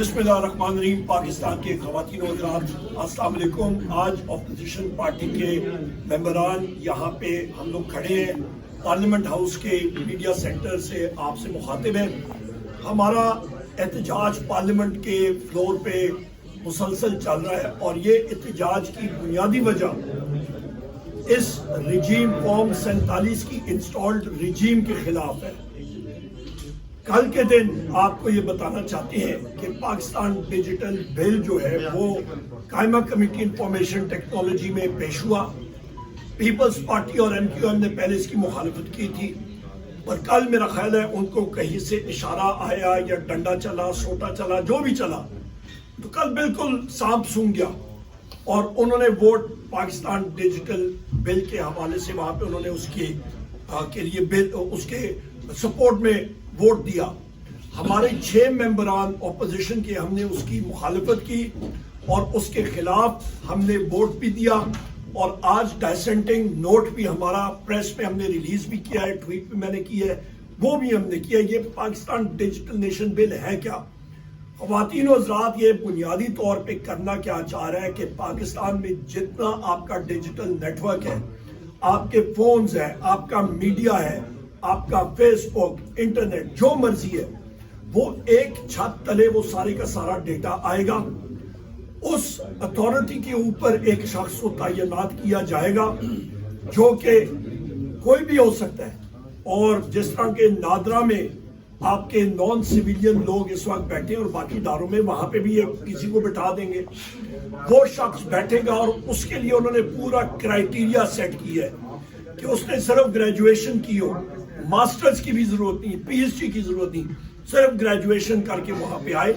बिस्मिल्लाहिर्रहमानिर्रहीम। पाकिस्तान के ख़वातीन और हज़रात, अस्सलाम वालेकुम। आज अपोजिशन पार्टी के मेंबरान यहाँ पे हम लोग खड़े हैं पार्लियामेंट हाउस के मीडिया सेंटर से आपसे मुखातिब हैं। हमारा एहतजाज पार्लियामेंट के फ्लोर पे मुसलसल चल रहा है और ये एहतजाज की बुनियादी वजह इस रिजीम फॉर्म 47 की इंस्टॉल्ड रिजीम के खिलाफ है। कल के दिन आपको ये बताना चाहते हैं कि पाकिस्तान डिजिटल बिल जो है वो कायमा कमेटी इंफॉर्मेशन टेक्नोलॉजी में पेश हुआ। पीपल्स पार्टी और MQM ने पहले इसकी मुखालफत की थी, पर कल मेरा ख्याल है उनको कहीं से इशारा आया या डंडा चला, सोटा चला, जो भी चला, तो कल बिल्कुल सांप सूंघ गया और उन्होंने वोट पाकिस्तान डिजिटल बिल के हवाले से वहां पे उन्होंने उसके के लिए बिल उसके सपोर्ट में वोट दिया। हमारे 6 मेंबरान अपोजिशन के हमने उसकी मुखालफत की और उसके खिलाफ हमने वोट भी दिया और आज डाइसेंटिंग नोट भी हमारा प्रेस में हमने रिलीज भी किया है, ट्वीट भी मैंने की है, वो भी हमने किया। ये पाकिस्तान डिजिटल नेशन बिल है क्या? ख़वातीन और हज़रात, ये बुनियादी तौर पे करना क्या चाह रहा है कि पाकिस्तान में जितना आपका डिजिटल नेटवर्क है, आपके फोन्स है, आपका मीडिया है, आपका फेसबुक, इंटरनेट, जो मर्जी है, वो एक छत तले वो सारे का सारा डेटा आएगा। उस अथॉरिटी के ऊपर एक शख्स को तैनात किया जाएगा जो कि कोई भी हो सकता है। और जिस तरह के नादरा में आपके नॉन सिविलियन लोग इस वक्त बैठे हैं और बाकी इदारों में वहां पे भी एक किसी को बिठा देंगे, वो शख्स बैठेगा और उसके लिए उन्होंने पूरा क्राइटेरिया सेट किया है कि उसने सिर्फ ग्रेजुएशन की हो, मास्टर्स की भी जरूरत नहीं, PhD की जरूरत नहीं, सिर्फ ग्रेजुएशन करके वहां पे आए,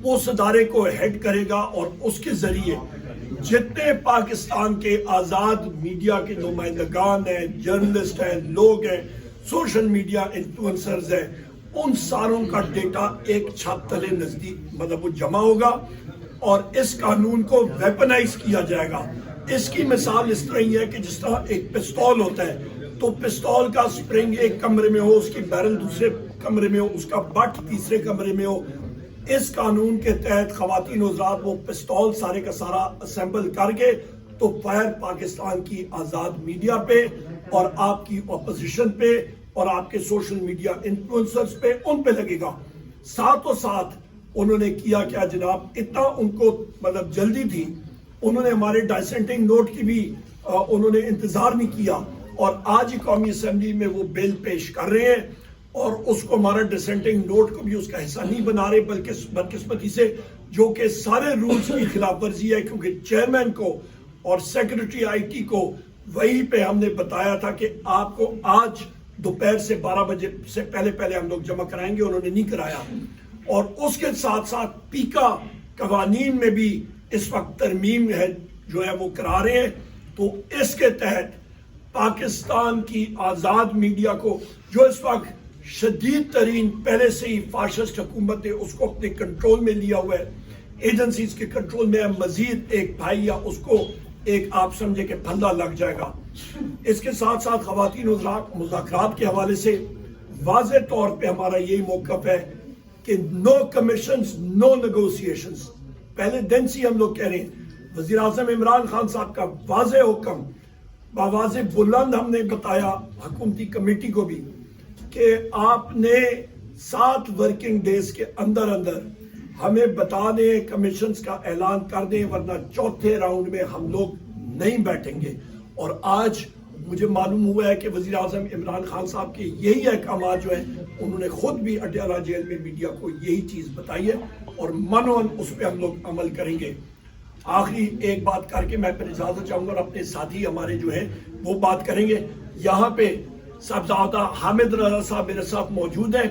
उस अदारे को हेड करेगा और उसके जरिए जितने पाकिस्तान के आजाद मीडिया के नुमाइंदगान हैं, जर्नलिस्ट हैं, लोग हैं, सोशल मीडिया इन्फ्लुएंसर्स हैं, उन सारों का डेटा एक छत तले नजदीक मतलब वो जमा होगा और इस कानून को वेपनाइज किया जाएगा। इसकी मिसाल इस तरह ही है कि जिस तरह एक पिस्तौल होता है, तो पिस्तौल का स्प्रिंग एक कमरे में हो, उसकी बैरल दूसरे कमरे में हो, उसका बट तीसरे कमरे में हो। इस कानून के तहत ख़वातीन और हज़रात वो पिस्तौल सारे का सारा असेंबल करके तो फायर पाकिस्तान की आज़ाद मीडिया पे और आपकी अपोजिशन पे और आपके सोशल मीडिया इन्फ्लुएंसर्स पे, उन पे लगेगा। साथों साथ उन्होंने किया क्या जनाब, इतना उनको मतलब जल्दी थी, उन्होंने हमारे डाइसेंटिंग नोट की भी उन्होंने इंतजार नहीं किया और आज ही कौमी असेंबली में वो बिल पेश कर रहे हैं और उसको हमारा डिसेंटिंग नोट को भी उसका हिस्सा नहीं बना रहे, बल्कि बदकिस्मती से जो कि सारे रूल्स की खिलाफ वर्जी है, क्योंकि चेयरमैन को और सेक्रेटरी IT को वहीं पे हमने बताया था कि आपको आज दोपहर से 12 बजे से पहले हम लोग जमा कराएंगे, उन्होंने नहीं कराया। और उसके साथ साथ पीका कवानीन में भी इस वक्त तरमीम है जो है वो करा रहे हैं। तो इसके तहत पाकिस्तान की आजाद मीडिया को जो इस वक्त शदीद तरीन पहले से ही फाशिस्ट हुकूमत है उसको अपने कंट्रोल में लिया हुआ है, एजेंसीज के कंट्रोल में है, मजीद एक भाई या उसको एक आप समझे कि फंदा लग जाएगा। इसके साथ साथ ख़वातीन मुज़ाकरात के हवाले से वाज़े तौर पे हमारा यही मौक़िफ़ है कि नो कमीशंस, नो नेगोशिएशंस। पहले दिन से हम लोग कह रहे हैं, वज़ीर आज़म इमरान खान साहब का वाज़े हुक्म बावाज़े बुलंद हमने बताया हुकूमती कमेटी को भी कि आपने 7 वर्किंग डेज के अंदर अंदर हमें बता दें, कमीशंस का ऐलान कर दें, वरना चौथे राउंड में हम लोग नहीं बैठेंगे। और आज मुझे मालूम हुआ है कि वज़ीर आज़म इमरान खान साहब के यही अहकाम जो है उन्होंने खुद भी अडयाला जेल में मीडिया को यही चीज़ बताई है और मनोन उस पर हम लोग अमल करेंगे। आखिरी एक बात करके मैं फिर इजाजत चाहूंगा और अपने साथी हमारे जो है वो बात करेंगे। यहाँ पे साहबजादा हामिद रजा साहब मेरे साथ मौजूद हैं,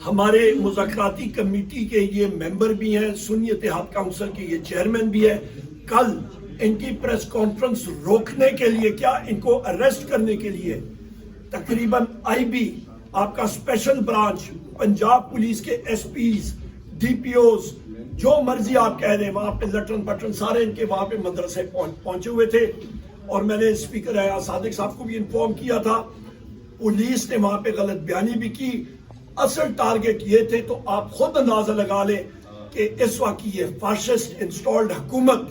हमारे मुज़ाकराती कमेटी के ये मेंबर भी हैं, सुन्नी इत्तेहाद काउंसिल के ये चेयरमैन भी है। कल इनकी प्रेस कॉन्फ्रेंस रोकने के लिए, क्या इनको अरेस्ट करने के लिए तकरीबन IB आपका स्पेशल ब्रांच, पंजाब पुलिस के SPs, DPOs, जो मर्जी आप कह रहे हैं, वहां पे लटन पटन सारे इनके वहां पे मदरसे पहुंचे हुए थे। और मैंने स्पीकर आया सादिक साहब को भी इन्फॉर्म किया था, पुलिस ने वहां पे गलत बयानी भी की, اصل ٹارگٹ یہ تھے تو آپ خود اندازہ لگا لیں کہ اس وقت یہ فاشسٹ انسٹالڈ حکومت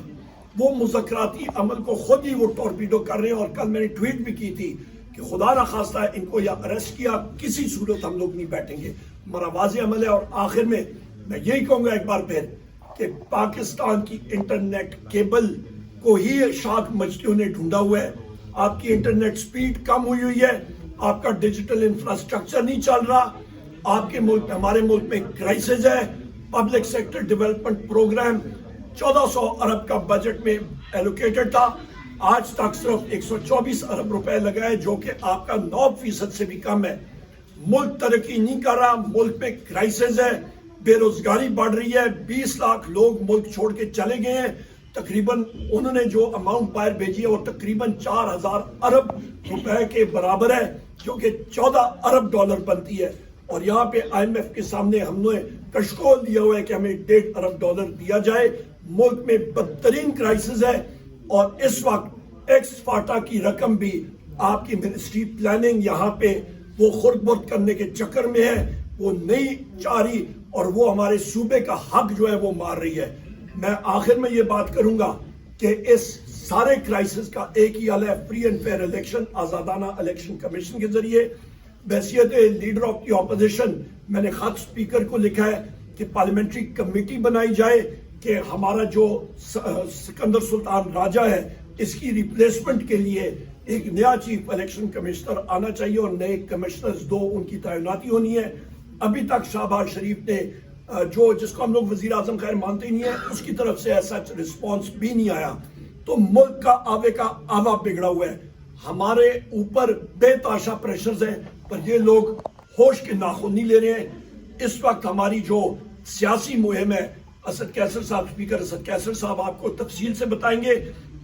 وہ مذاکراتی عمل کو خود ہی وہ ٹورپیڈو کر رہے ہیں. اور کل میں نے ٹویٹ بھی کی تھی کہ خدا نہ خواستہ ان کو یا اریسٹ کیا کسی صورت ہم لوگ نہیں بیٹھیں گے. ہمارا واضح عمل ہے. اور آخر میں یہی کہوں گا ایک بار پھر کہ پاکستان کی انٹرنیٹ کیبل کو ہی شاخ مجتیوں نے ڈھونڈا ہوا ہے. آپ کی انٹرنیٹ سپیڈ کم ہوئی ہے, آپ کا ڈیجیٹل انفراسٹرکچر نہیں چل رہا, آپ کے ملک ہمارے ملک میں کرائسس ہے. پبلک سیکٹر ڈیولپمنٹ پروگرام 1400 ارب کا بجٹ میں ایلوکیٹڈ تھا, آج تک صرف 124 ارب روپے لگائے جو کہ آپ کا 9% سے بھی کم ہے. ملک ترقی نہیں کر رہا, ملک میں کرائسس ہے, بے روزگاری بڑھ رہی ہے, 20 لاکھ لوگ ملک چھوڑ کے چلے گئے ہیں. تقریباً انہوں نے جو اماؤنٹ باہر بھیجی ہے وہ تقریباً 4000 ارب روپے کے برابر ہے جو کہ 14 ارب ڈالر بنتی ہے. اور یہاں پہ IMF کے سامنے ہم نے کشکول دیا ہوا ہے کہ ہمیں 1.5 ارب ڈالر دیا جائے. ملک میں بدترین کرائسس ہے اور اس وقت ایکس فاٹا کی رقم بھی آپ کی منسٹری پلاننگ یہاں پہ وہ خرد برد کرنے کے چکر میں ہے, وہ نہیں چاہ رہی اور وہ ہمارے صوبے کا حق جو ہے وہ مار رہی ہے. میں آخر میں یہ بات کروں گا کہ اس سارے کرائسس کا ایک ہی حل ہے, فری اینڈ فیئر الیکشن, آزادانہ الیکشن کمیشن کے ذریعے. بحیثیت لیڈر آف دی اپوزیشن میں نے خط اسپیکر کو لکھا ہے کہ پارلیمنٹری کمیٹی بنائی جائے کہ ہمارا جو سکندر سلطان راجہ ہے اس کی ریپلیسمنٹ کے لیے ایک نیا چیف الیکشن کمشنر آنا چاہیے اور نئے کمشنرز 2 ان کی تعیناتی ہونی ہے. ابھی تک شہباز شریف نے جس کو ہم لوگ وزیر اعظم خیر مانتے ہی نہیں ہیں اس کی طرف سے ایسا رسپانس بھی نہیں آیا. تو ملک کا آوے کا آوا بگڑا ہوا ہے, ہمارے اوپر بے تحاشا پریشرز ہیں پر یہ لوگ ہوش کے ناخن نہیں لے رہے ہیں. اس وقت ہماری جو سیاسی مہم ہے, اسد کیسر صاحب, اسپیکر اسد کیسر صاحب آپ کو تفصیل سے بتائیں گے,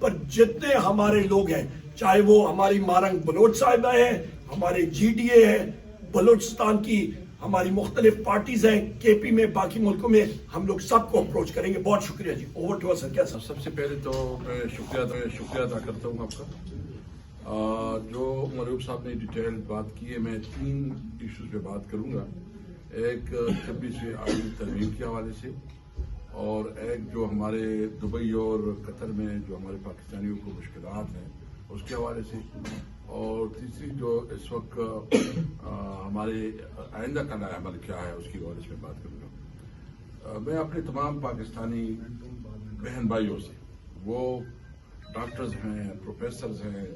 پر جتنے ہمارے لوگ ہیں چاہے وہ ہماری مارنگ بلوچ صاحبہ ہیں, ہمارے GDA ہے, بلوچستان کی ہماری مختلف پارٹیز ہیں, KP میں, باقی ملکوں میں, ہم لوگ سب کو اپروچ کریں گے. بہت شکریہ جی. اوور ٹو اسد کیسر. سب سے پہلے تو میں شکریہ ادا کرتا ہوں آپ کا. جو مرعوب صاحب نے ڈیٹیل بات کی ہے, میں 3 ایشوز پہ بات کروں گا. ایک 26ویں آئینی ترمیم کے حوالے سے, اور ایک جو ہمارے دبئی اور قطر میں جو ہمارے پاکستانیوں کو مشکلات ہیں اس کے حوالے سے, اور تیسری جو اس وقت ہمارے آئندہ کا نیا عمل کیا ہے اس کی حوالے سے میں بات کروں گا. میں اپنے تمام پاکستانی بہن بھائیوں سے, وہ ڈاکٹرز ہیں, پروفیسرز ہیں,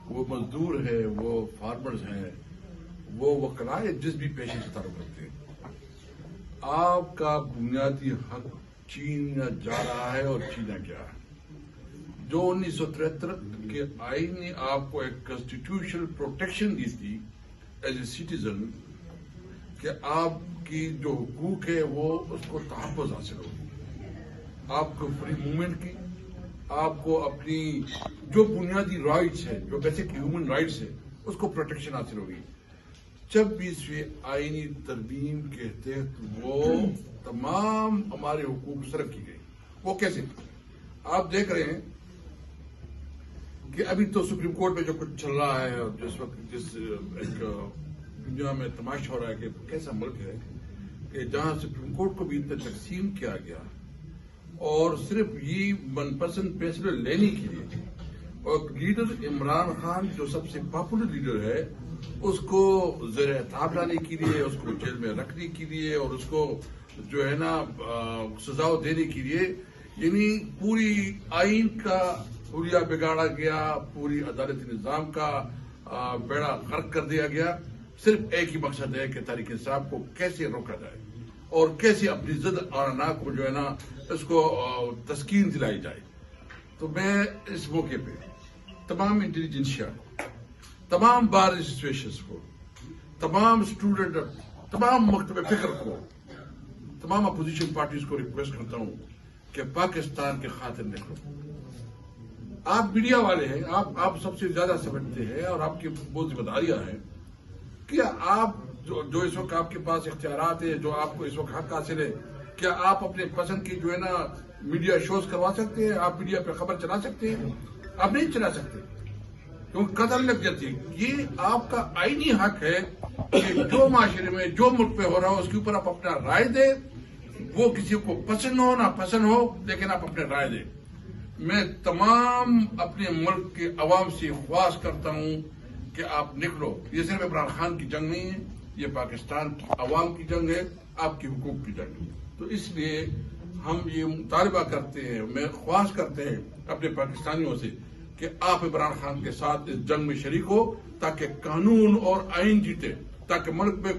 وہ مزدور ہیں, وہ فارمرز ہیں, وہ وکلاء جس بھی پیشے سے تعلق رکھتے ہیں, آپ کا بنیادی حق چھینا جا رہا ہے اور چھینا گیا ہے. جو 1973 کے آئین نے آپ کو ایک کانسٹیٹیوشنل پروٹیکشن دی تھی ایز اے سٹیزن کہ آپ کی جو حقوق ہے وہ اس کو تحفظ حاصل ہوگی, آپ کو فری موومنٹ کی, آپ کو اپنی جو بنیادی رائٹس ہے, جو بیسک ہیومن رائٹس ہے, اس کو پروٹیکشن حاصل ہوگی. 26ویں آئینی ترمیم کے تحت وہ تمام ہمارے حقوق سرب کی گئی. وہ کیسے؟ آپ دیکھ رہے ہیں کہ ابھی تو سپریم کورٹ میں جو کچھ چل رہا ہے اور جس وقت جس ایک دنیا میں تماشا ہو رہا ہے کہ کیسا ملک ہے کہ جہاں سپریم کورٹ کو بھی تقسیم کیا گیا اور صرف یہ من پسند فیصلے لینے کے لیے, اور لیڈر عمران خان جو سب سے پاپولر لیڈر ہے اس کو زیر اعتاب لانے کے لیے, اس کو جیل میں رکھنے کے لیے اور اس کو جو ہے نا سزا دینے کے لیے, یعنی پوری آئین کا حلیہ بگاڑا گیا, پوری عدالتی نظام کا بیڑا غرق کر دیا گیا. صرف ایک ہی مقصد ہے کہ تحریک انصاف کو کیسے روکا جائے اور کیسے اپنی ضد آرانا کو جو ہے نا اس کو تسکین دلائی جائے. تو میں اس موقع پہ تمام انٹیلیجنسیا کو, تمام بار ایسوسیشنز کو, تمام اسٹوڈنٹ, تمام مکتب فکر کو, تمام اپوزیشن پارٹیز کو ریکویسٹ کرتا ہوں کہ پاکستان کے خاطر نکلو. آپ میڈیا والے ہیں, آپ سب سے زیادہ سمجھتے ہیں اور آپ کی بہت ذمہ داریاں ہیں کہ آپ جو اس وقت آپ کے پاس اختیارات ہیں, جو آپ کو اس وقت حق حاصل ہے, کیا آپ اپنے پسند کی جو ہے نا میڈیا شوز کروا سکتے ہیں؟ آپ میڈیا پہ خبر چلا سکتے ہیں؟ آپ نہیں چلا سکتے کیونکہ قتل لگ جاتی ہے. یہ آپ کا آئینی حق ہے کہ جو معاشرے میں جو ملک پہ ہو رہا ہو اس کے اوپر آپ اپنا رائے دیں، وہ کسی کو پسند ہو نہ پسند ہو، لیکن آپ اپنے رائے دیں۔ میں تمام اپنے ملک کے عوام سے خواہش کرتا ہوں کہ آپ نکلو۔ یہ صرف عمران خان کی جنگ نہیں ہے، یہ پاکستان کی عوام کی جنگ ہے، آپ کے حقوق کی جنگ ہے۔ تو اس لیے ہم یہ مطالبہ کرتے ہیں، میں خواہش کرتے ہیں اپنے پاکستانیوں سے کہ آپ عمران خان کے ساتھ اس جنگ میں شریک ہو، تاکہ قانون اور آئین جیتے، تاکہ ملک میں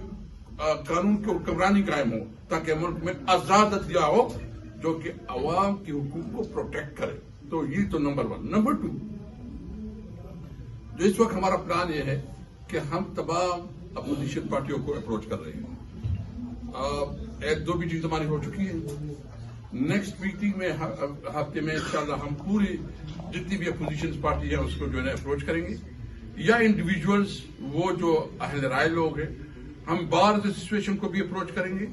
قانون کی حکمرانی قائم ہو، تاکہ ملک میں آزاد عدلیہ ہو جو کہ عوام کے حقوق کو پروٹیکٹ کرے۔ تو یہ تو نمبر 1۔ نمبر 2، جو اس وقت ہمارا پلان یہ ہے کہ ہم تمام اپوزیشن پارٹیوں کو اپروچ کر رہے ہیں۔ 1-2 میٹنگ ہماری ہو چکی ہے۔ نیکسٹ میٹنگ میں ہفتے میں انشاءاللہ ہم پوری جتنی بھی اپوزیشن پارٹی ہیں اس کو جو ہے اپروچ کریں گے، یا انڈیویجولز وہ جو اہل رائے لوگ ہیں، ہم بار ایسوسیشن کو بھی اپروچ کریں گے،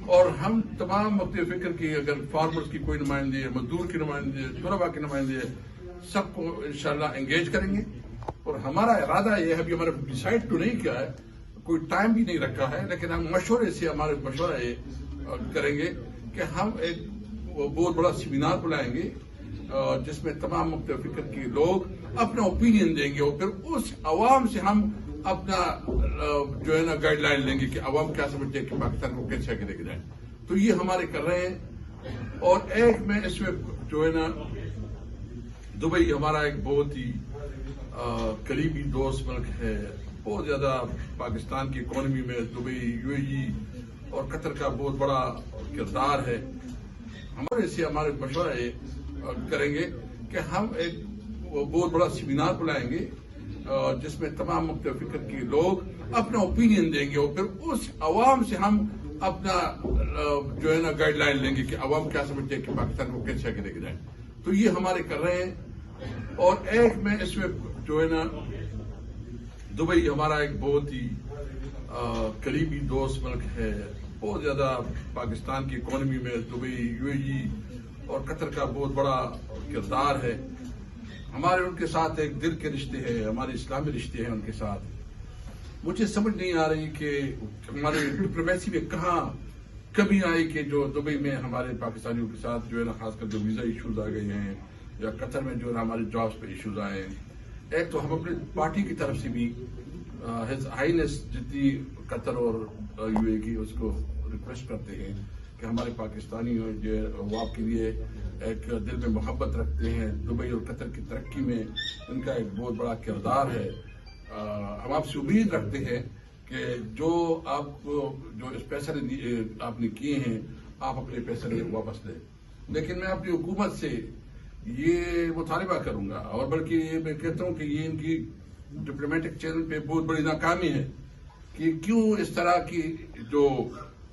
اور ہم تمام مختلف فکر کی، اگر فارمرز کی کوئی نمائندے، مزدور کی نمائندے، طلباء کے نمائندے، سب کو انشاءاللہ انگیج کریں گے۔ اور ہمارا ارادہ یہ ہے، ابھی ہمارا ڈیسائیڈ تو نہیں کیا ہے، کوئی ٹائم بھی نہیں رکھا ہے، لیکن ہم مشورے سے ہمارے مشورہ یہ کریں گے کہ ہم ایک بہت بڑا سیمینار بلائیں گے جس میں تمام مختلف فکر کے لوگ اپنا اوپینین دیں گے، اور پھر اس عوام سے ہم اپنا جو ہے نا گائیڈ لائن لیں گے کہ عوام کیا سمجھتے ہیں کہ پاکستان کو کیسے آگے لے کے جائیں۔ تو یہ ہمارے کر رہے ہیں۔ اور ایک میں اس میں جو ہے نا دبئی ہمارا ایک بہت ہی قریبی دوست ملک ہے، بہت زیادہ پاکستان کی اکانومی میں دبئی، UAE اور قطر کا بہت بڑا کردار ہے۔ ہمارے مشورہ یہ کریں گے کہ ہم ایک بہت بڑا سیمینار بلائیں گے جس میں تمام مختلف فکر کے لوگ اپنا اوپینین دیں گے، اور پھر اس عوام سے ہم اپنا جو ہے نا گائیڈ لائن لیں گے کہ عوام کیا سمجھتے ہیں کہ پاکستان کو کیسے آگے لے کے جائیں۔ تو یہ ہمارے کر رہے ہیں۔ اور ایک میں اس میں جو ہے نا دبئی ہمارا ایک بہت ہی قریبی دوست ملک ہے، بہت زیادہ پاکستان کی اکانومی میں دبئی، UAE اور قطر کا بہت بڑا کردار ہے۔ ہمارے ان کے ساتھ ایک دل کے رشتے ہیں، ہمارے اسلامی رشتے ہیں ان کے ساتھ۔ مجھے سمجھ نہیں آ رہی کہ ہمارے ڈپلومیسی میں کہاں کمی آئی کہ جو دبئی میں ہمارے پاکستانیوں کے ساتھ جو ہے نا خاص کر جو ویزا ایشوز آ گئے ہیں، یا قطر میں جو ہے نا ہمارے جابس پہ ایشوز آئے ہیں۔ ایک تو ہم اپنی پارٹی کی طرف سے بھی ہز ہائینس جتنی قطر اور UAE کی اس کو ریکویسٹ کرتے ہیں کہ ہمارے پاکستانی جو وہ آپ کے لیے ایک دل میں محبت رکھتے ہیں، دبئی اور قطر کی ترقی میں ان کا ایک بہت بڑا کردار ہے۔ ہم آپ سے امید رکھتے ہیں کہ جو آپ کو جو فیصلے آپ نے کیے ہیں آپ اپنے فیصلے واپس لیں۔ لیکن میں اپنی حکومت سے یہ مطالبہ کروں گا، اور بلکہ یہ میں کہتا ہوں کہ یہ ان کی ڈپلومیٹک چینل پہ بہت بڑی ناکامی ہے کہ کیوں اس طرح کی جو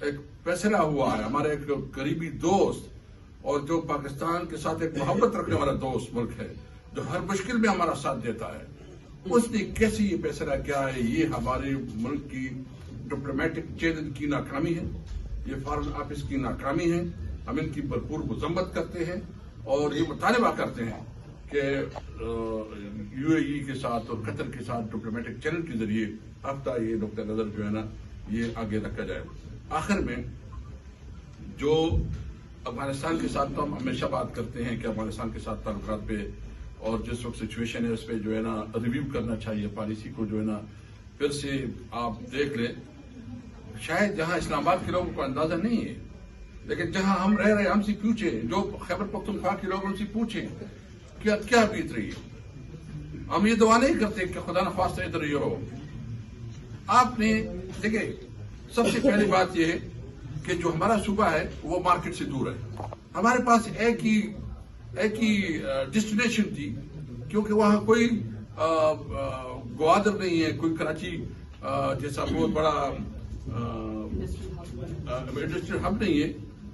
ایک فیصلہ ہوا ہے، ہمارے ایک قریبی دوست اور جو پاکستان کے ساتھ ایک محبت رکھنے والا دوست ملک ہے، جو ہر مشکل میں ہمارا ساتھ دیتا ہے، اس نے کیسے یہ فیصلہ کیا ہے؟ یہ ہمارے ملک کی ڈپلومیٹک چینل کی ناکامی ہے، یہ فارن آفس کی ناکامی ہے۔ ہم ان کی بھرپور مذمت کرتے ہیں اور یہ مطالبہ کرتے ہیں کہ UAE کے ساتھ اور قطر کے ساتھ ڈپلومیٹک چینل کے ذریعے ہفتہ یہ نقطہ نظر جو ہے نا یہ آگے رکھا جائے۔ آخر میں جو افغانستان کے ساتھ تو ہم ہمیشہ بات کرتے ہیں کہ افغانستان کے ساتھ تعلقات پہ اور جس وقت سچویشن ہے اس پہ جو ہے نا ریویو کرنا چاہیے، پالیسی کو جو ہے نا پھر سے آپ دیکھ لیں۔ شاید جہاں اسلام آباد کے لوگوں کو اندازہ نہیں ہے، لیکن جہاں ہم رہ رہے ہیں ہم سے پوچھیں، جو خیبر پختونخوا کے لوگ ان سے پوچھیں کہ کیا بیت رہی ہے۔ ہم یہ دعا نہیں کرتے کہ خدا نخواستہ ادھر یہ ہو۔ آپ نے دیکھیں، سب سے پہلی بات یہ ہے کہ جو ہمارا صوبہ ہے وہ مارکیٹ سے دور ہے۔ ہمارے پاس ایک ہی ڈیسٹینیشن تھی، کیونکہ وہاں کوئی گوادر نہیں ہے، کوئی کراچی جیسا بہت بڑا انڈسٹریل ہب نہیں ہے،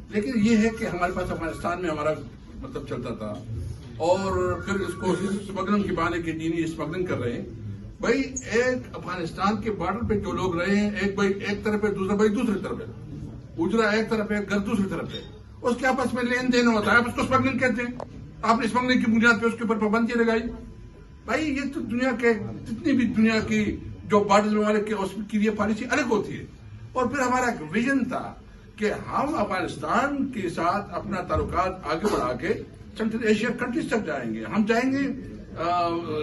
لیکن یہ ہے کہ ہمارے پاس افغانستان میں ہمارا مطلب چلتا تھا، اور پھر اس کو اسمگلنگ کے بہانے کے دینی اسمگلنگ کر رہے ہیں۔ بھائی ایک افغانستان کے بارڈر پہ جو لوگ رہے ہیں، ایک بھائی ایک طرف ہے، دوسرا بھائی دوسری طرف ہے، اجرا ایک طرف ہے، گھر دوسری طرف ہے، اس کے آپس میں لین دین ہوتا ہے، آپ اس کو اسمگلنگ کہتے ہیں۔ آپ نے اسمگلنگ کی بنیاد پہ اس کے اوپر پابندی لگائی۔ بھائی یہ تو دنیا کے جتنی بھی دنیا کی जो बॉर्डर ममालिक के उसकी लिए पॉलिसी अलग होती है। और फिर हमारा एक विजन था कि हम अफगानिस्तान के साथ अपना ताल्लुकात आगे बढ़ा के सेंट्रल एशिया कंट्रीज तक जाएंगे, हम जाएंगे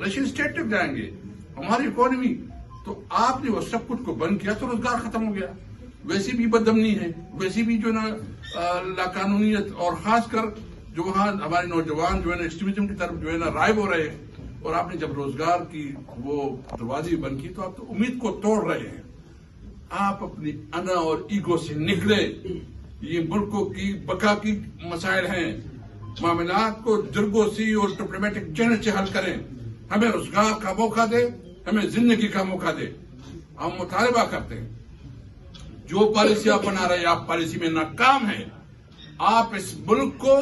रशियन स्टेट तक जाएंगे, हमारी इकोनॉमी। तो आपने वो सब कुछ को बंद किया तो रोजगार खत्म हो गया। वैसे भी बदअमनी है, वैसे भी जो ना लाकानूनियत, और खासकर जो वहाँ हमारे नौजवान जो है ना एक्सट्रीमिज्म की तरफ जो है ना राइब हो रहे हैं। और आपने जब रोजगार की वो दरवाजे बंद की तो आप तो उम्मीद को तोड़ रहे हैं। आप अपनी अना और ईगो से निकले। ये मुल्कों की बका की मसाइल हैं, मामलात को जरगोसी और डिप्लोमेटिक चैनल से हल करें। हमें रोजगार का मौका दे, हमें जिंदगी का मौका दे। हम मुतालबा करते हैं जो पॉलिसी आप बना रहे हैं, आप पॉलिसी में नाकाम हैं। आप इस मुल्क को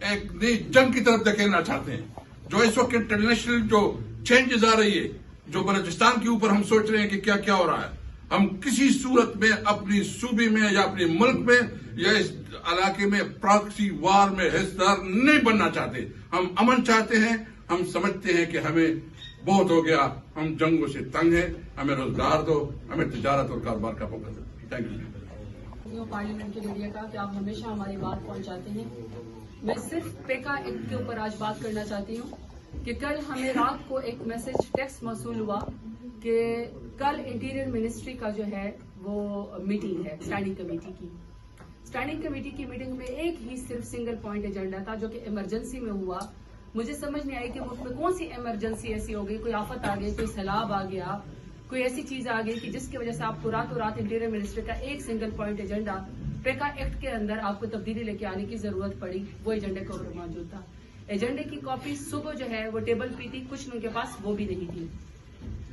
एक नई जंग की तरफ धकेलना चाहते हैं। जो इस वक्त इंटरनेशनल जो चेंजेस आ रही है, जो बलूचिस्तान के ऊपर हम सोच रहे हैं कि क्या क्या हो रहा है, हम किसी सूरत में अपनी सूबे में या अपने मुल्क में या इस इलाके में प्रॉक्सी वार में हिस्सेदार नहीं बनना चाहते। हम अमन चाहते हैं। हम समझते हैं कि हमें बहुत हो गया, हम जंगों से तंग हैं। हमें रोजगार दो, हमें तिजारत और कारोबार का मौका दो। Thank you. पार्लियामेंट के जरिए कहा कि आप हमेशा हमारी बात पहुंचाते हैं। मैं सिर्फ पेका एक्ट के ऊपर आज बात करना चाहती हूं कि कल हमें रात को एक मैसेज टेक्स्ट मौसूल हुआ कि कल इंटीरियर मिनिस्ट्री का जो है वो मीटिंग है स्टैंडिंग कमेटी की। स्टैंडिंग कमेटी की मीटिंग में एक ही सिर्फ सिंगल पॉइंट एजेंडा था जो कि इमरजेंसी में हुआ। मुझे समझ नहीं आई कि मुल्क में कौन सी इमरजेंसी ऐसी हो गई, कोई आफत आ गई, कोई सैलाब आ गया, कोई ऐसी चीज आ गई कि जिसकी वजह से आपको रातों रात इंटीरियर मिनिस्ट्री का एक सिंगल पॉइंट एजेंडा पेका एक्ट के अंदर आपको तब्दीली लेके आने की जरूरत पड़ी। वो एजेंडे के ऊपर मौजूद था। एजेंडे की कॉपी सुबह जो है वो टेबल पे थी, कुछ लोगों के पास वो भी नहीं थी।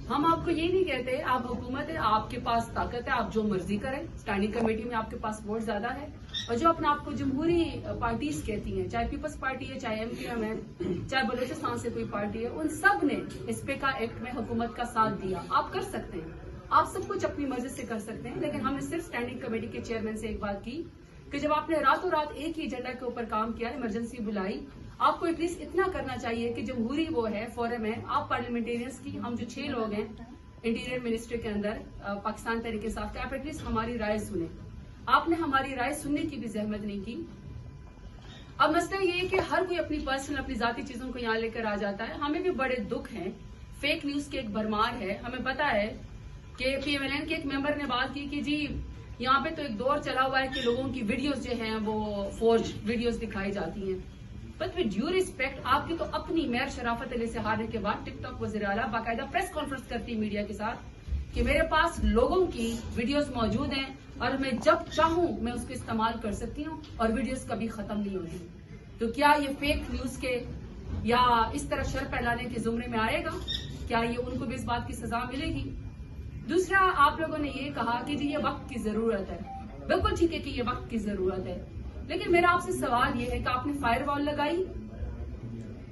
हम आपको ये नहीं कहते, आप हुकूमत है, आपके पास ताकत है, आप जो मर्जी करें। स्टैंडिंग कमेटी में आपके पास वोट ज्यादा है। और जो अपने आप को जमहूरी पार्टीज कहती हैं, चाहे पीपल्स पार्टी है, चाहे एमपीएम है, चाहे बलूचिस्तान से कोई पार्टी है, उन सब ने इस पेका एक्ट में हुकूमत का साथ दिया। आप कर सकते हैं, आप सब कुछ अपनी मर्जी से कर सकते हैं। लेकिन हमने सिर्फ स्टैंडिंग कमेटी के चेयरमैन से एक बात की कि जब आपने रातों रात एक ही एजेंडा के ऊपर काम किया, इमरजेंसी बुलाई, आपको एटलीस्ट इतना करना चाहिए कि जमहूरी वो है फोरम है, आप पार्लियामेंटेरियंस की, हम जो 6 लोग हैं इंटीरियर मिनिस्ट्री के अंदर पाकिस्तान तहरीक इंसाफ के, आप एटलीस्ट हमारी राय सुने। आपने हमारी राय सुनने की भी जहमत नहीं की। अब मसला ये है कि हर कोई अपनी पर्सनल अपनी जाती चीजों को यहाँ लेकर आ जाता है। हमें भी बड़े दुख हैं, फेक न्यूज की एक भरमार है। हमें पता है कि पीएमएलएन के एक मेंबर ने बात की कि जी यहाँ पे तो एक दौर चला हुआ है कि लोगों की वीडियोस जो हैं वो फोर्ज वीडियोस दिखाई जाती हैं। बट विद ड्यू रिस्पेक्ट, आपकी तो अपनी मेयर शराफत अली से हारने के बाद टिकटॉक वज़ीर आला बाकायदा प्रेस कॉन्फ्रेंस करती मीडिया के साथ कि मेरे पास लोगों की वीडियोस मौजूद हैं और मैं जब चाहूं मैं उसको इस्तेमाल कर सकती हूं और वीडियोस कभी खत्म नहीं होती। तो क्या ये फेक न्यूज के या इस तरह शर फैलाने के जुमरे में आएगा? क्या ये उनको भी इस बात की सजा मिलेगी? दूसरा, आप लोगों ने ये कहा कि जी ये वक्त की जरूरत है। बिल्कुल ठीक है कि ये वक्त की जरूरत है, लेकिन मेरा आपसे सवाल ये है कि आपने फायर वॉल लगाई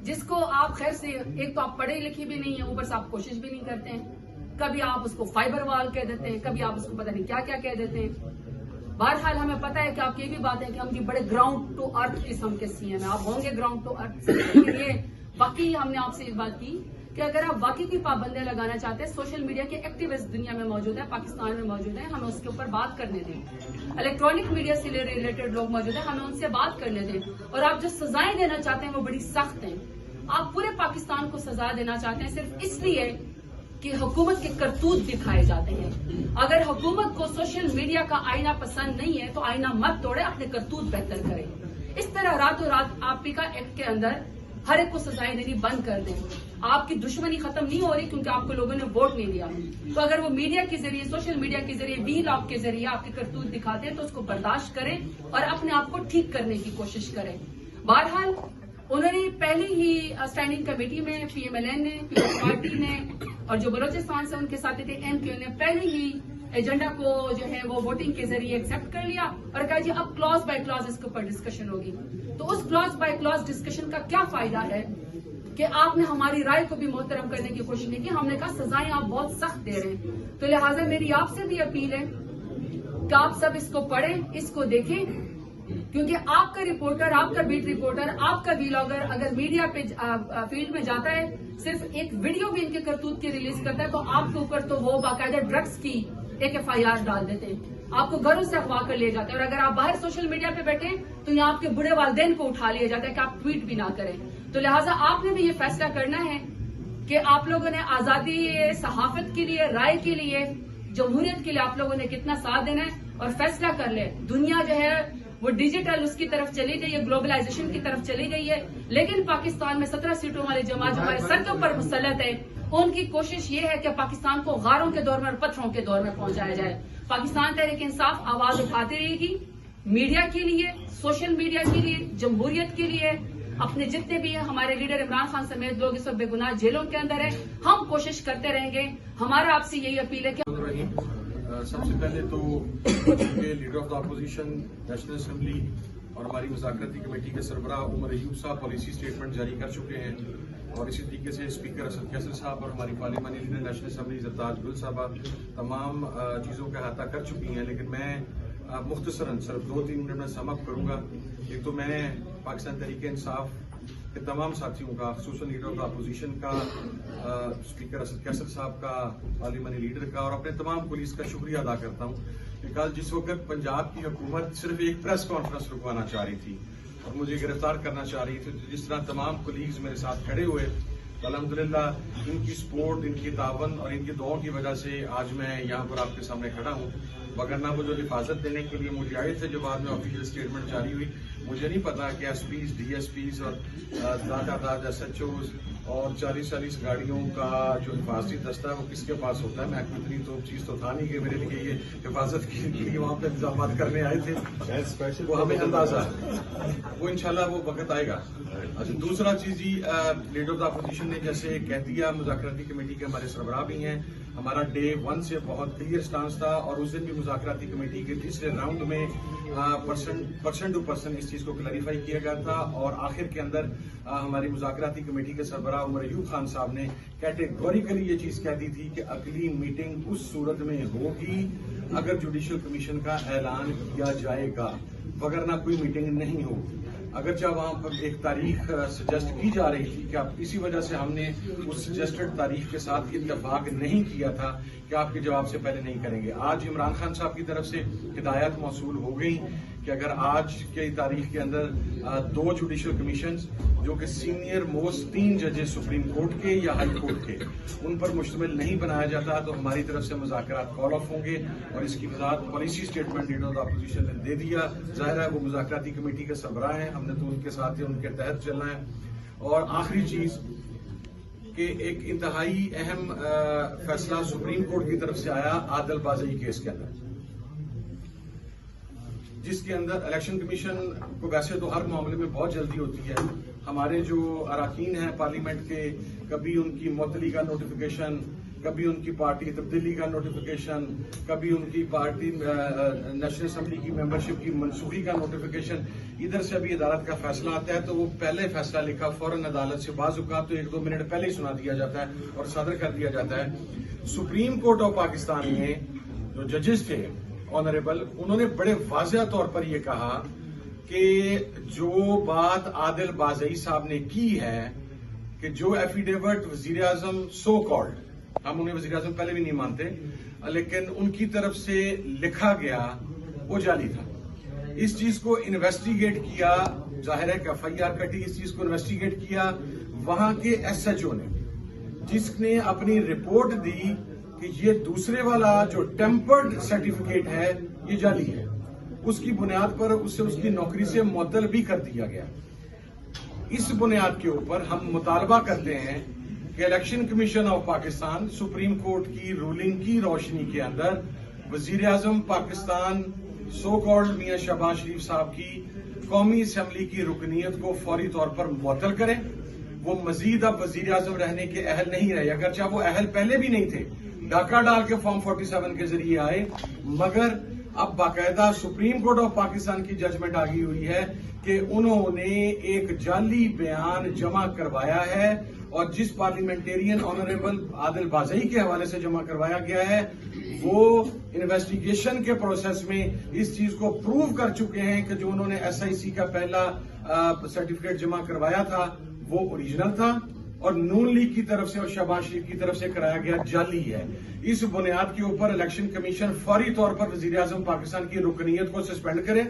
जिसको आप खैर से, एक तो आप पढ़े लिखे भी नहीं है, ऊपर से आप कोशिश भी नहीं करते हैं। कभी आप उसको फाइबर वॉल कह देते हैं, कभी आप उसको पता नहीं क्या क्या कह देते हैं। बहरहाल हमें पता है कि आपकी भी बात है कि हम जी बड़े ग्राउंड टू अर्थ किस्म के सीएम है, आप होंगे ग्राउंड टू अर्थ। लेकिन ये वाकई हमने आपसे इस बात की कि अगर आप वाकई कोई पाबंदियां लगाना चाहते हैं, सोशल मीडिया के एक्टिविस्ट दुनिया में मौजूद है, पाकिस्तान में मौजूद है, हमें उसके ऊपर बात करने दें। इलेक्ट्रॉनिक मीडिया से रिलेटेड लोग मौजूद है, हमें उनसे बात करने दें। और आप जो सजाएं देना चाहते हैं वो बड़ी सख्त हैं। आप पूरे पाकिस्तान को सजा देना चाहते हैं सिर्फ इसलिए कि हुकूमत के करतूत दिखाए जाते हैं। अगर हुकूमत को सोशल मीडिया का आईना पसंद नहीं है तो आईना मत तोड़े, अपने करतूत बेहतर करें। इस तरह रातों रात आप पीका एक्ट के अंदर हर एक को सजाएं देनी बंद कर दें। आपकी दुश्मनी खत्म नहीं हो रही क्योंकि आपको लोगों ने वोट नहीं दिया। तो अगर वो मीडिया के जरिए, सोशल मीडिया के जरिए, वीलॉग के जरिए आपके करतूत दिखाते हैं तो उसको बर्दाश्त करें और अपने आप को ठीक करने की कोशिश करें। बहरहाल उन्होंने पहले ही स्टैंडिंग कमेटी में पीएमएलएन ने, पीपल्स पार्टी ने और जो बलोचिस्तान से उनके साथी थे एमक्यू ने पहले ही एजेंडा को जो है वो वोटिंग के जरिए एक्सेप्ट कर लिया और कहा जी अब क्लॉज बाय क्लॉज इसके ऊपर डिस्कशन होगी। तो उस क्लॉज बाय क्लॉज डिस्कशन का क्या फायदा है कि आपने हमारी राय को भी मोहतरम करने की कोशिश नहीं की। हमने कहा सजाएं आप बहुत सख्त दे रहे हैं, तो लिहाजा मेरी आपसे भी अपील है कि आप सब इसको पढ़ें, इसको देखें क्योंकि आपका रिपोर्टर, आपका बीट रिपोर्टर, आपका व्लॉगर अगर मीडिया पे फील्ड में जाता है, सिर्फ एक वीडियो भी इनके करतूत की रिलीज करता है, तो आपके ऊपर तो वो बाकायदा ड्रग्स की एक FIR डाल देते हैं, आपको घरों से अगवा कर लिए जाते हैं। और अगर आप बाहर सोशल मीडिया पे बैठे तो यहाँ आपके बुढ़े वालिदैन को उठा लिया जाता है कि आप ट्वीट भी ना करें। तो लिहाजा आपने भी ये फैसला करना है कि आप लोगों ने आजादी सहाफत के लिए, राय के लिए, जमहूरियत के लिए आप लोगों ने कितना साथ देना है, और फैसला कर ले। दुनिया जो है वो डिजिटल उसकी तरफ चली गई है, ग्लोबलाइजेशन की तरफ चली गई है, लेकिन पाकिस्तान में 17 सीटों वाली जमात जो हमारे सर के ऊपर मुसल्लत है, उनकी कोशिश ये है कि पाकिस्तान को गारों के दौर में और पत्थरों के दौर में पहुंचाया जाए। पाकिस्तान तहरीक इंसाफ आवाज उठाती रहेगी, मीडिया के लिए, सोशल मीडिया के लिए, जमहूरियत के लिए। अपने जितने भी हैं हमारे लीडर इमरान खान समेत लोग इस वक्त बेगुनाह जेलों के अंदर है, हम कोशिश करते रहेंगे। हमारा आपसे यही अपील है कि सबसे पहले तो leader of the opposition national assembly और हमारी मुज़ाकराती कमेटी के सरबराह उमर अयूब साहब पॉलिसी स्टेटमेंट जारी कर चुके हैं, और इसी तरीके से स्पीकर असद कैसर साहब और हमारी पार्लिमानी लीडर नेशनल असेंबली जरदार गुल साहबा तमाम चीज़ों का अहाता कर चुकी हैं। लेकिन मैं मुख्तसरन सिर्फ 2-3 मिनट में समअप करूंगा। एक तो मैं पाकिस्तान तहरीक इंसाफ के तमाम साथियों का, खसूसन लीडर ऑफ द अपोजिशन का, स्पीकर असद कैसर साहब का, पार्लिमानी लीडर का और अपने तमाम पुलिस का शुक्रिया अदा करता हूँ कि कल जिस वक्त पंजाब की हुकूमत सिर्फ एक प्रेस कॉन्फ्रेंस रुकवाना चाह रही थी और मुझे गिरफ्तार करना चाह रही थी, तो जिस तरह तमाम कोलीग्स मेरे साथ खड़े हुए, अल्हम्दुलिल्लाह इनकी सपोर्ट, इनकी तावन और इनकी दुआओं की वजह से आज मैं यहाँ पर आपके सामने खड़ा हूँ। वगरना वो जो हिफाजत देने के लिए मुझे आए थे, जो बाद में ऑफिशियल स्टेटमेंट जारी हुई, मुझे नहीं पता कि SPs, DSPs और दादा SHOs और 40 गाड़ियों का जो हिफाजती दस्ता है वो किसके पास होता है। मैं इतनी तो चीज़ तो था नहीं कि मेरे लिए ये हिफाजत के लिए वहाँ पे इंतजाम करने आए थे, वो हमें अंदाजा है, वो इंशाल्लाह वो वक्त आएगा। अच्छा, दूसरा चीज़ जी, लीडर ऑफ द अपोजिशन ने जैसे कह दिया, मुज़ाकराती कमेटी के हमारे सरबराह भी हैं, हमारा डे 1 से बहुत क्लियर स्टांस था और उस दिन भी मुज़ाकराती कमेटी के तीसरे राउंड में पर्सन टू पर्सन इस चीज़ को क्लैरिफाई किया गया था, और आखिर के अंदर हमारी मुज़ाकराती कमेटी के सरबराह उमर अयूब खान साहब ने कैटेगोरिकली ये चीज़ कह दी थी कि अगली मीटिंग उस सूरत में होगी अगर जुडिशल कमीशन का ऐलान किया जाएगा, वगरना कोई मीटिंग नहीं होगी। अगरचे वहाँ पर एक तारीख सजेस्ट की जा रही थी कि आप इसी वजह से हमने उस सजेस्टेड तारीख के साथ इत्तेफाक नहीं किया था कि आपके जवाब से पहले नहीं करेंगे। आज इमरान खान साहब की तरफ से हिदायत मौसूल हो गई कि अगर आज की तारीख के अंदर 2 जुडिशल कमीशंस जो कि सीनियर मोस्ट 3 जजेस सुप्रीम कोर्ट के या हाई कोर्ट के, उन पर मुश्तमिल नहीं बनाया जाता तो हमारी तरफ से मुज़ाकरात कॉल ऑफ होंगे, और इसकी वजाहत policy statement leader of the opposition ने दे दिया। जाहिर है वो मुज़ाकराती कमेटी के सरबराह हैं, हमने तो उनके साथ ही उनके तहत चलना है। और आखिरी चीज कि एक इंतहाई अहम फैसला सुप्रीम कोर्ट की तरफ से आया आदिल बाज़ई केस के अंदर, जिसके अंदर इलेक्शन कमीशन को वैसे तो हर मामले में बहुत जल्दी होती है, हमारे जो अरकान हैं पार्लियामेंट के, कभी उनकी मुअत्तली का नोटिफिकेशन, कभी उनकी पार्टी तब्दीली का नोटिफिकेशन, कभी उनकी पार्टी नेशनल असेंबली की मेंबरशिप की मनसूखी का नोटिफिकेशन, इधर से अभी अदालत का फैसला आता है तो वो पहले फैसला लिखा फौरन अदालत से बाज़ औक़ात तो 1-2 मिनट पहले ही सुना दिया जाता है और सदर कर दिया जाता है। सुप्रीम कोर्ट ऑफ पाकिस्तान में जो जजेस थे ऑनरेबल, उन्होंने बड़े वाज़ेह तौर पर यह कहा कि जो बात आदिल बाज़ई साहब ने की है कि जो एफिडेविट वजीर आजम सो कॉल्ड, हम उन्हें वजीर आजम पहले भी नहीं मानते, लेकिन उनकी तरफ से लिखा गया वो जाली था। इस चीज को इन्वेस्टिगेट किया, जाहिर है कि FIR कटी, इस चीज को इन्वेस्टिगेट किया वहां के SHO ने, जिसने अपनी रिपोर्ट दी कि ये दूसरे वाला जो टेम्पर्ड सर्टिफिकेट है ये जाली है। उसकी बुनियाद पर उससे उसकी नौकरी से मुअत्तल भी कर दिया गया। इस बुनियाद के ऊपर हम मुतालबा करते हैं कि election commission of Pakistan supreme court की रूलिंग की रोशनी के अंदर वजीर आजम पाकिस्तान सो कॉल्ड मियां शहबाज शरीफ साहब की कौमी असम्बली की रुकनीयत को फौरी तौर पर मुअत्तल करें। वो मजीद अब वजीर आजम रहने के अहल नहीं रहे, अगरचे वो अहल पहले भी नहीं थे, डाका डाल के फॉर्म 47 के जरिए आए, मगर अब बाकायदा सुप्रीम कोर्ट ऑफ पाकिस्तान की जजमेंट आ गई हुई है कि उन्होंने एक जाली बयान जमा करवाया है اور جس پارلیمنٹیرین آنریبل عادل بازئی کے حوالے سے جمع کروایا گیا ہے وہ انویسٹیگیشن کے پروسیس میں اس چیز کو پروو کر چکے ہیں کہ جو انہوں نے SIC کا پہلا سرٹیفکیٹ جمع کروایا تھا وہ اوریجنل تھا اور نون لیگ کی طرف سے اور شہباز شریف کی طرف سے کرایا گیا جعلی ہے. اس بنیاد کے اوپر الیکشن کمیشن فوری طور پر وزیر اعظم پاکستان کی رکنیت کو سسپینڈ کرے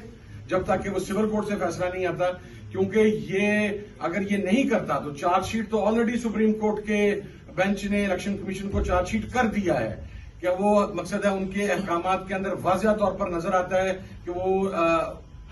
جب تک کہ وہ سول کورٹ سے فیصلہ نہیں آتا، کیونکہ یہ اگر یہ نہیں کرتا تو چارج شیٹ تو آلریڈی سپریم کورٹ کے بینچ نے الیکشن کمیشن کو چارج شیٹ کر دیا ہے کہ وہ مقصد ہے ان کے احکامات کے اندر واضح طور پر نظر آتا ہے کہ وہ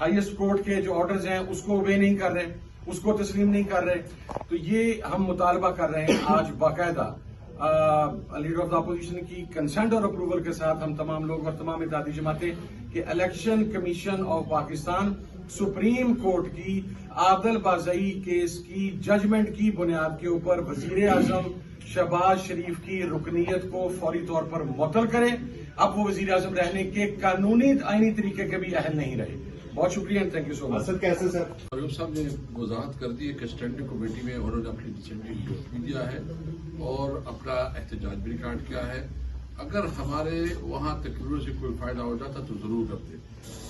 ہائیسٹ کورٹ کے جو آرڈرز ہیں اس کو اوبے نہیں کر رہے، اس کو تسلیم نہیں کر رہے. تو یہ ہم مطالبہ کر رہے ہیں آج باقاعدہ لیڈر آف دا اپوزیشن کی کنسنٹ اور اپروول کے ساتھ ہم تمام لوگ اور تمام اتحادی جماعتیں کہ election commission of Pakistan supreme court کی عادل بازئی کیس کی ججمنٹ کی بنیاد کے اوپر وزیر اعظم شہباز شریف کی رکنیت کو فوری طور پر معطل کرے. اب وہ وزیر اعظم رہنے کے قانونی آئینی طریقے کے بھی اہل نہیں رہے. بہت شکریہ، تھینک یو سو مچ. سر کیسے سر مرحوم صاحب نے وضاحت کر دی ہے کہ اسٹینڈنگ کمیٹی میں انہوں نے اپنی ڈسینٹنگ ووٹ بھی دیا ہے اور اپنا احتجاج بھی ریکارڈ کیا ہے. اگر ہمارے وہاں تقریر سے کوئی فائدہ ہو جاتا تو ضرور کرتے،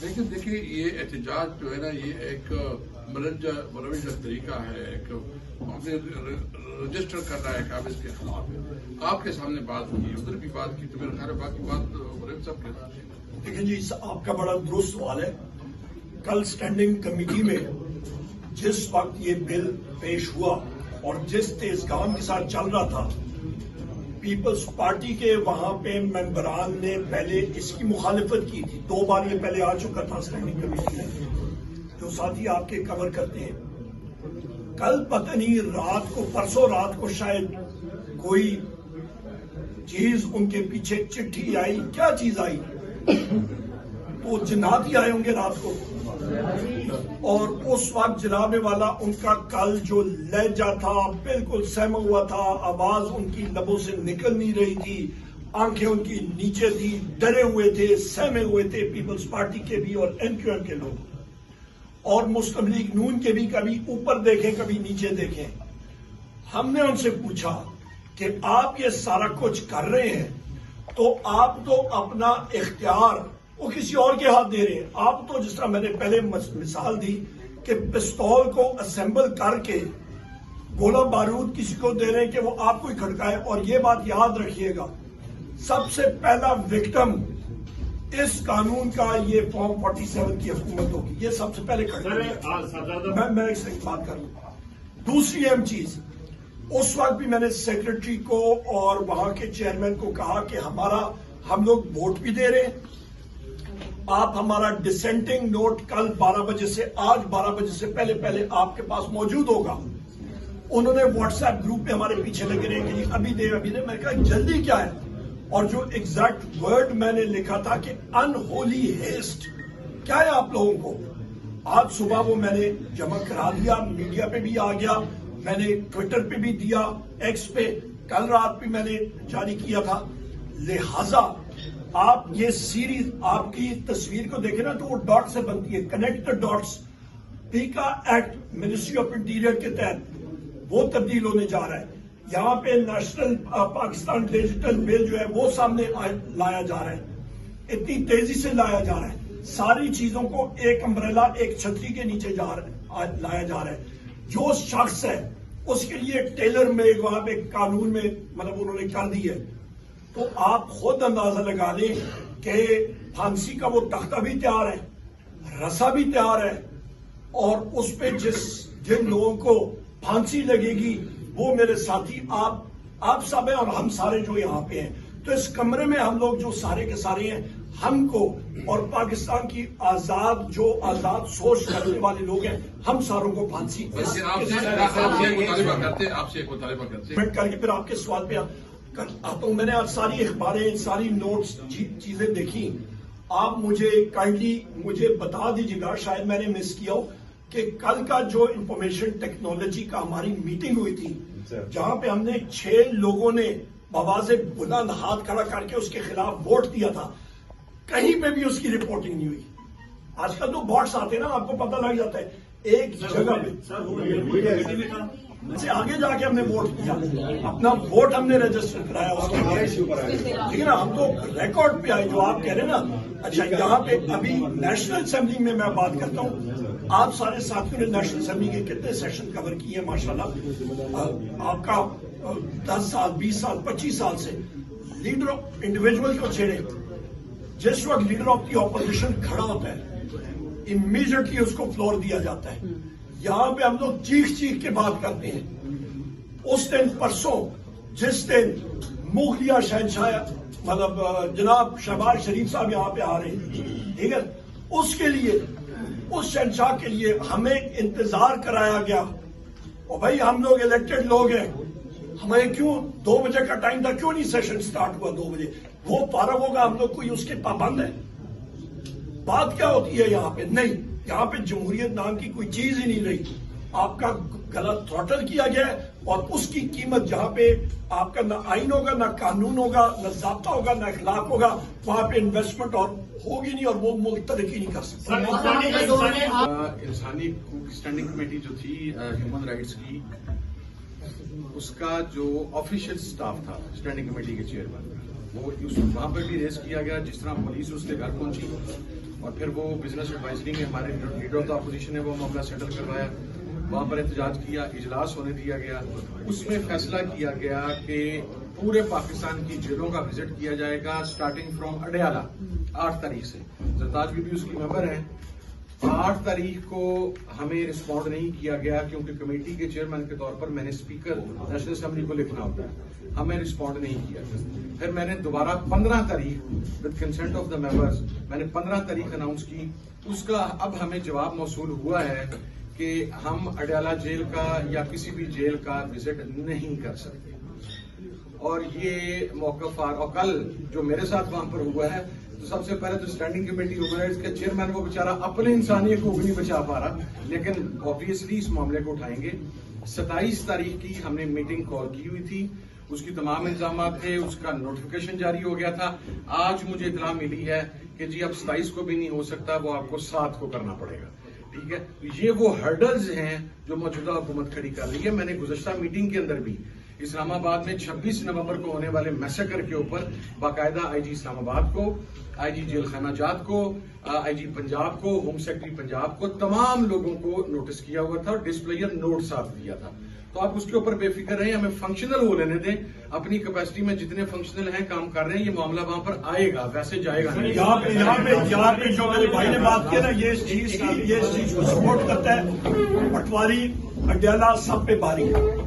لیکن دیکھیے یہ احتجاج جو ہے نا یہ ایک مروج طریقہ ہے، ایک رجسٹر کرنا ہے کام اس کے خلاف ہے. آپ کے سامنے بات کی، ادھر بھی بات کی، تو میرے خیال ہے باقی بات مرحوم صاحب کہتے ہیں. دیکھیں جی، آپ کا بڑا درست سوال ہے. کل اسٹینڈنگ کمیٹی میں جس وقت یہ بل پیش ہوا اور جس تیز گام کے ساتھ چل رہا تھا، پیپلز پارٹی کے وہاں پہ ممبران نے پہلے اس کی مخالفت کی تھی. 2 بار یہ پہلے آ چکا تھا اسٹینڈنگ کمیٹی میں، جو ساتھی آپ کے کور کرتے ہیں. کل پتہ نہیں رات کو، پرسوں رات کو شاید کوئی چیز ان کے پیچھے چٹھی آئی، کیا چیز آئی، تو جنات ہی آئے ہوں گے رات کو. اور اس وقت جناب والا ان کا کل جو لہجہ تھا بالکل سہما ہوا تھا، آواز ان کی لبوں سے نکل نہیں رہی تھی، آنکھیں ان کی نیچے تھی، ڈرے ہوئے تھے، سہمے ہوئے تھے پیپلز پارٹی کے بھی اور MQM کے لوگ، اور مسلم لیگ نون کے بھی. کبھی اوپر دیکھیں کبھی نیچے دیکھیں. ہم نے ان سے پوچھا کہ آپ یہ سارا کچھ کر رہے ہیں تو آپ تو اپنا اختیار وہ کسی اور کے ہاتھ دے رہے ہیں. آپ تو جس طرح میں نے پہلے مثال دی کہ پستول کو اسمبل کر کے گولہ بارود کسی کو دے رہے ہیں کہ وہ آپ کو ہی کھڑکائے. اور یہ بات یاد رکھیے گا، سب سے پہلا وکٹم اس قانون کا یہ فارم 47 کی حکومت ہوگی، یہ سب سے پہلے کھڑکائے. میں ایک بات کر لوں. دوسری اہم چیز، اس وقت بھی میں نے سیکرٹری کو اور وہاں کے چیئرمین کو کہا کہ ہم لوگ ووٹ بھی دے رہے ہیں، آپ ہمارا ڈسینٹنگ نوٹ کل 12 بجے سے آج 12 بجے سے پہلے آپ کے پاس موجود ہوگا. انہوں نے واٹس ایپ گروپ پہ ہمارے پیچھے لگے رہے کہ ابھی دے. میں کہا جلدی کیا ہے، اور جو ایگزیکٹ ورڈ میں نے لکھا تھا کہ انہولی ہیسٹ کیا ہے آپ لوگوں کو. آج صبح وہ میں نے جمع کرا دیا، میڈیا پہ بھی آ گیا، میں نے ٹویٹر پہ بھی دیا، ایکس پہ کل رات بھی میں نے جاری کیا تھا. لہذا آپ یہ سیریز آپ کی تصویر کو دیکھیں نا تو وہ ڈاٹ سے بنتی ہے، connect dots. PECA act ministry of interior کے تحت وہ تبدیل ہونے جا رہا ہے. یہاں پہ نیشنل پاکستان ڈیجیٹل بل جو ہے وہ سامنے لایا جا رہا ہے، اتنی تیزی سے لایا جا رہا ہے. ساری چیزوں کو ایک امبریلا، ایک چھتری کے نیچے لایا جا رہا ہے. جو شخص ہے اس کے لیے ٹیلر میڈ وہاں پہ قانون میں مطلب انہوں نے کر دی ہے. تو آپ خود اندازہ لگا لیں کہ پھانسی کا وہ تختہ بھی تیار ہے، رسا بھی تیار ہے، اور اس پہ جن لوگوں کو پھانسی لگے گی وہ میرے ساتھی آپ سب ہیں اور ہم سارے جو یہاں پہ ہیں. تو اس کمرے میں ہم لوگ جو سارے کے سارے ہیں، ہم کو اور پاکستان کی آزاد سوچ کرنے والے لوگ ہیں، ہم ساروں کو پھانسی کر کے پھر آپ کے سوال پہ آتا ہوں. میں نے آج ساری اخباریں، ساری نوٹس چیزیں دیکھی. آپ مجھے کائنڈلی مجھے بتا دیجیے گا، شاید میں نے مس کیا ہو، کہ کل کا جو انفارمیشن ٹیکنالوجی کا ہماری میٹنگ ہوئی تھی جہاں پہ ہم نے 6 لوگوں نے بآواز بلند ہاتھ کھڑا کر کے اس کے خلاف ووٹ دیا تھا، کہیں پہ بھی اس کی رپورٹنگ نہیں ہوئی. आजकल तो बॉट्स आते हैं ना, आपको पता लग जाता है एक जगह पे से आगे जाके हमने वोट किया, अपना वोट हमने रजिस्टर कराया उसके लिए, ठीक है ना। हम तो रिकॉर्ड पे आए जो आप कह रहे हैं ना। अच्छा, यहाँ पे अभी नेशनल असेंबली में मैं बात करता हूँ, आप सारे साथियों ने नेशनल असेंबली के कितने सेशन कवर किए हैं माशाल्लाह। आपका 10 साल 20 साल 25 साल से लीडर ऑफ इंडिविजुअल को छेड़े, जिस वक्त लीडर ऑफ दी ऑपोजिशन खड़ा होता है इमीडिएटली उसको फ्लोर दिया जाता है। यहां पे हम लोग चीख चीख के बात करते हैं। उस दिन परसों जिस दिन मुगलिया शहनशाह मतलब जनाब शहबाज शरीफ साहब यहां पे आ रहे हैं, ठीक है, उसके लिए उस शहनशाह के लिए हमें इंतजार कराया गया। और भाई हम लोग इलेक्टेड लोग हैं, हमें क्यों 2 बजे का टाइम था, क्यों नहीं सेशन स्टार्ट हुआ 2 बजे? वो फारग होगा, हम लोग कोई उसके पाबंद है? बात क्या होती है यहाँ पे? नहीं, यहाँ पे जमहूरियत नाम की कोई चीज ही नहीं रही। आपका गलत थ्रॉटल किया गया है और उसकी कीमत जहाँ पे आपका ना आइन होगा, ना कानून होगा, ना ज़ाब्ता होगा, ना इखलाक होगा, वहाँ पे इन्वेस्टमेंट और होगी नहीं और वो मुल्क तरक्की नहीं कर सकता। इंसानी स्टैंडिंग कमेटी जो थी ह्यूमन राइट्स की, उसका जो ऑफिशियल स्टाफ था स्टैंडिंग कमेटी के चेयरमैन, वो वहां पर भी रेस किया गया। जिस तरह पुलिस उसके घर पहुंची और फिर वो बिजनेस एडवाइजरी में हमारे लीडर ऑफ द अपोजिशन ने वो मामला सेटल करवाया, वहां पर एहतजाज किया, इजलास होने दिया गया। उसमें फैसला किया गया कि पूरे पाकिस्तान की जेलों का विजिट किया जाएगा स्टार्टिंग फ्रॉम अडयाला 8 तारीख से। जरताज भी उसकी मेंबर है। 8 तारीख को हमें रिस्पॉन्ड नहीं किया गया क्योंकि कमेटी के चेयरमैन के तौर पर मैंने स्पीकर नेशनल असेंबली को लिखना होता है, हमें रिस्पॉन्ड नहीं किया। फिर मैंने दोबारा 15 तारीख with consent of the members मैंने 15 तारीख अनाउंस की। उसका अब हमें जवाब मौसूल हुआ है कि हम अडयाला जेल का या किसी भी जेल का विजिट नहीं कर सकते। और ये मौक़िफ़ और कल जो मेरे साथ वहां पर हुआ है, तो सबसे पहले तो स्टैंडिंग कमेटी ह्यूमन राइट्स के चेयरमैन वो बेचारा अपने इंसानियत को भी नहीं बचा पा रहा, लेकिन ऑब्वियसली इस मामले को उठाएंगे। 27 तारीख की हमने मीटिंग कॉल की हुई थी, उसकी तमाम इंतजाम थे, उसका नोटिफिकेशन जारी हो गया था। आज मुझे इतला मिली है कि जी अब 27 को भी नहीं हो सकता, वो आपको 7 को करना पड़ेगा। ठीक है, ये वो हर्डल्स हैं जो मौजूदा हुकूमत खड़ी कर रही है। मैंने गुज़श्ता मीटिंग के अंदर भी इस्लामाबाद में 26 नवंबर को होने वाले मैसेकर के ऊपर बाकायदा आईजी इस्लामाबाद को, आईजी जेल खाना जात को, आईजी पंजाब को, होम सेक्रेटरी पंजाब को, तमाम लोगों को नोटिस किया हुआ था और डिस्प्लेयर नोट साथ दिया था। तो आप उसके ऊपर बेफिक्र रहें, हमें फंक्शनल हो लेने दें। अपनी कैपेसिटी में जितने फंक्शनल हैं काम कर रहे हैं, ये मामला वहां पर आएगा, वैसे जाएगा नहीं। यहाँ पे जो मेरे भाई ने बात की ना, ये इस चीज को सपोर्ट करता है। पटवारी अडयाला सब पे भारी है।